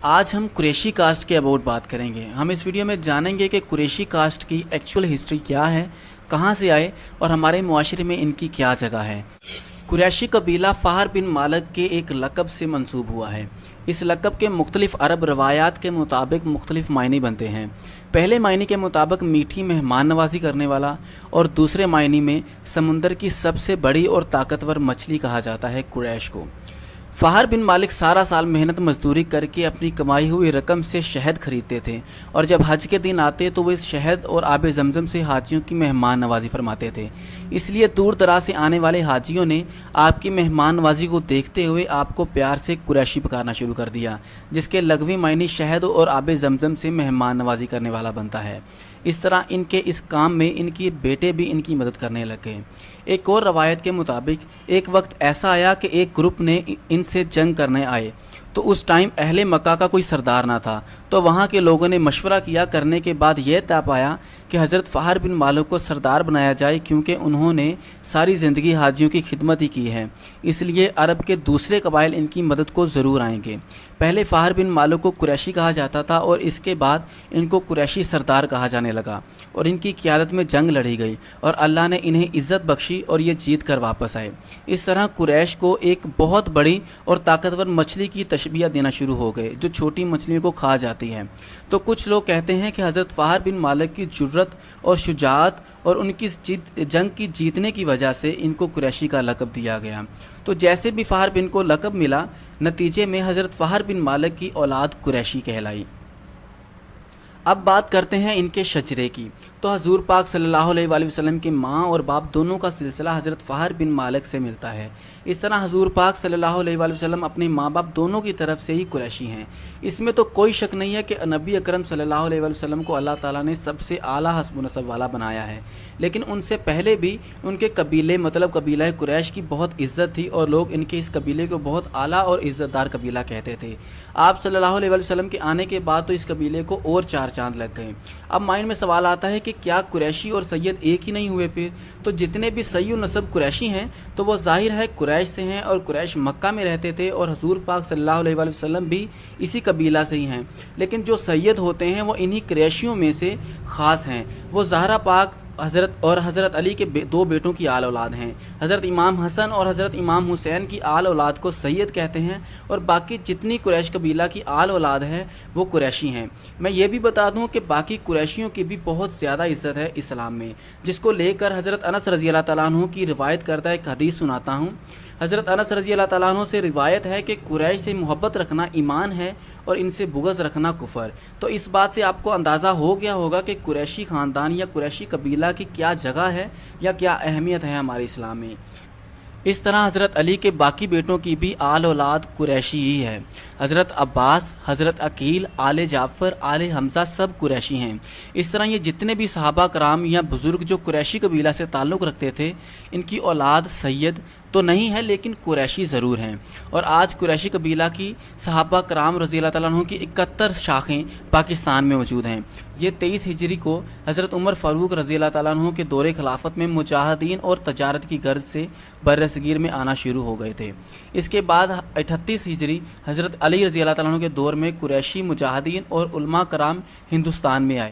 آج ہم قریشی کاسٹ کے اباؤٹ بات کریں گے۔ ہم اس ویڈیو میں جانیں گے کہ قریشی کاسٹ کی ایکچول ہسٹری کیا ہے، کہاں سے آئے اور ہمارے معاشرے میں ان کی کیا جگہ ہے۔ قریشی قبیلہ فہر بن مالک کے ایک لقب سے منسوب ہوا ہے۔ اس لقب کے مختلف عرب روایات کے مطابق مختلف معنی بنتے ہیں۔ پہلے معنی کے مطابق میٹھی مہمان نوازی کرنے والا، اور دوسرے معنی میں سمندر کی سب سے بڑی اور طاقتور مچھلی کہا جاتا ہے قریش کو۔ فہر بن مالک سارا سال محنت مزدوری کر کے اپنی کمائی ہوئی رقم سے شہد خریدتے تھے، اور جب حج کے دن آتے تو وہ اس شہد اور آب زمزم سے حاجیوں کی مہمان نوازی فرماتے تھے۔ اس لیے دور دراز سے آنے والے حاجیوں نے آپ کی مہمان نوازی کو دیکھتے ہوئے آپ کو پیار سے قریشی پکارنا شروع کر دیا، جس کے لغوی معنی شہد اور آب زمزم سے مہمان نوازی کرنے والا بنتا ہے۔ اس طرح ان کے اس کام میں ان کے بیٹے بھی ان کی مدد کرنے لگے۔ ایک اور روایت کے مطابق ایک وقت ایسا آیا کہ ایک گروپ نے ان سے جنگ کرنے آئے، تو اس ٹائم اہل مکہ کا کوئی سردار نہ تھا، تو وہاں کے لوگوں نے مشورہ کیا۔ کرنے کے بعد یہ طے پایا کہ حضرت فہر بن مالک کو سردار بنایا جائے، کیونکہ انہوں نے ساری زندگی حاجیوں کی خدمت ہی کی ہے، اس لیے عرب کے دوسرے قبائل ان کی مدد کو ضرور آئیں گے۔ پہلے فہر بن مالک کو قریشی کہا جاتا تھا، اور اس کے بعد ان کو قریشی سردار کہا جانے لگا، اور ان کی قیادت میں جنگ لڑی گئی، اور اللہ نے انہیں عزت بخشی اور یہ جیت کر واپس آئے۔ اس طرح قریش کو ایک بہت بڑی اور طاقتور مچھلی کی تشبیہ دینا شروع ہو گئے، جو چھوٹی مچھلیوں کو کھا جاتی ہے۔ تو کچھ لوگ کہتے ہیں کہ حضرت فہر بن مالک کی جرأت اور شجاعت اور ان کی جنگ کی جیتنے کی وجہ سے ان کو قریشی کا لقب دیا گیا۔ تو جیسے بھی فہر بن کو لقب ملا، نتیجے میں حضرت فہر بن مالک کی اولاد قریشی کہلائی۔ اب بات کرتے ہیں ان کے شجرے کی۔ تو حضور پاک صلی اللہ علیہ وآلہ وسلم کے ماں اور باپ دونوں کا سلسلہ حضرت فہر بن مالک سے ملتا ہے۔ اس طرح حضور پاک صلی اللہ علیہ وآلہ وسلم اپنے ماں باپ دونوں کی طرف سے ہی قریشی ہیں۔ اس میں تو کوئی شک نہیں ہے کہ نبی اکرم صلی اللہ علیہ وآلہ وسلم کو اللہ تعالیٰ نے سب سے اعلیٰ حسب و نسب والا بنایا ہے، لیکن ان سے پہلے بھی ان کے قبیلے مطلب قبیلہ قریش کی بہت عزت تھی، اور لوگ ان کے اس قبیلے کو بہت اعلیٰ اور عزت دار قبیلہ کہتے تھے۔ آپ صلی اللہ علیہ وآلہ وسلم کے آنے کے بعد تو اس قبیلے کو اور چار چاند لگ گئے۔ اب مائنڈ میں سوال آتا ہے کہ کیا قریشی اور سید ایک ہی نہیں ہوئے؟ پھر تو جتنے بھی صحیح نسب قریشی ہیں تو وہ ظاہر ہے قریش سے ہیں، اور قریش مکہ میں رہتے تھے، اور حضور پاک صلی اللہ علیہ وآلہ وسلم بھی اسی قبیلہ سے ہی ہیں۔ لیکن جو سید ہوتے ہیں وہ انہی قریشیوں میں سے خاص ہیں۔ وہ زہرا پاک حضرت علی کے دو بیٹوں کی آل اولاد ہیں۔ حضرت امام حسن اور حضرت امام حسین کی آل اولاد کو سید کہتے ہیں، اور باقی جتنی قریش قبیلہ کی آل اولاد ہے وہ قریشی ہیں۔ میں یہ بھی بتا دوں کہ باقی قریشیوں کی بھی بہت زیادہ عزت ہے اسلام میں، جس کو لے کر حضرت انس رضی اللہ تعالیٰ عنہ کی روایت کردہ ایک حدیث سناتا ہوں۔ حضرت انس رضی اللہ تعالیٰ عنہ سے روایت ہے کہ قریش سے محبت رکھنا ایمان ہے، اور ان سے بغض رکھنا کفر۔ تو اس بات سے آپ کو اندازہ ہو گیا ہوگا کہ قریشی خاندان یا قریشی قبیلہ کی کیا جگہ ہے یا کیا اہمیت ہے ہمارے اسلام میں۔ اس طرح حضرت علی کے باقی بیٹوں کی بھی آل اولاد قریشی ہی ہے۔ حضرت عباس، حضرت عقیل، آل جعفر، آل حمزہ سب قریشی ہیں۔ اس طرح یہ جتنے بھی صحابہ کرام یا بزرگ جو قریشی قبیلہ سے تعلق رکھتے تھے، ان کی اولاد سید تو نہیں ہے، لیکن قریشی ضرور ہیں۔ اور آج قریشی قبیلہ کی صحابہ کرام رضی اللہ تعالیٰ عنہ کی 71 شاخیں پاکستان میں موجود ہیں۔ یہ 23 ہجری کو حضرت عمر فاروق رضی اللہ تعالیٰ عنہ کے دور خلافت میں مجاہدین اور تجارت کی غرض سے بر صغیر میں آنا شروع ہو گئے تھے۔ اس کے بعد 38 ہجری حضرت علی رضی اللہ تعالیٰ عنہ کے دور میں قریشی مجاہدین اور علماء کرام ہندوستان میں آئے۔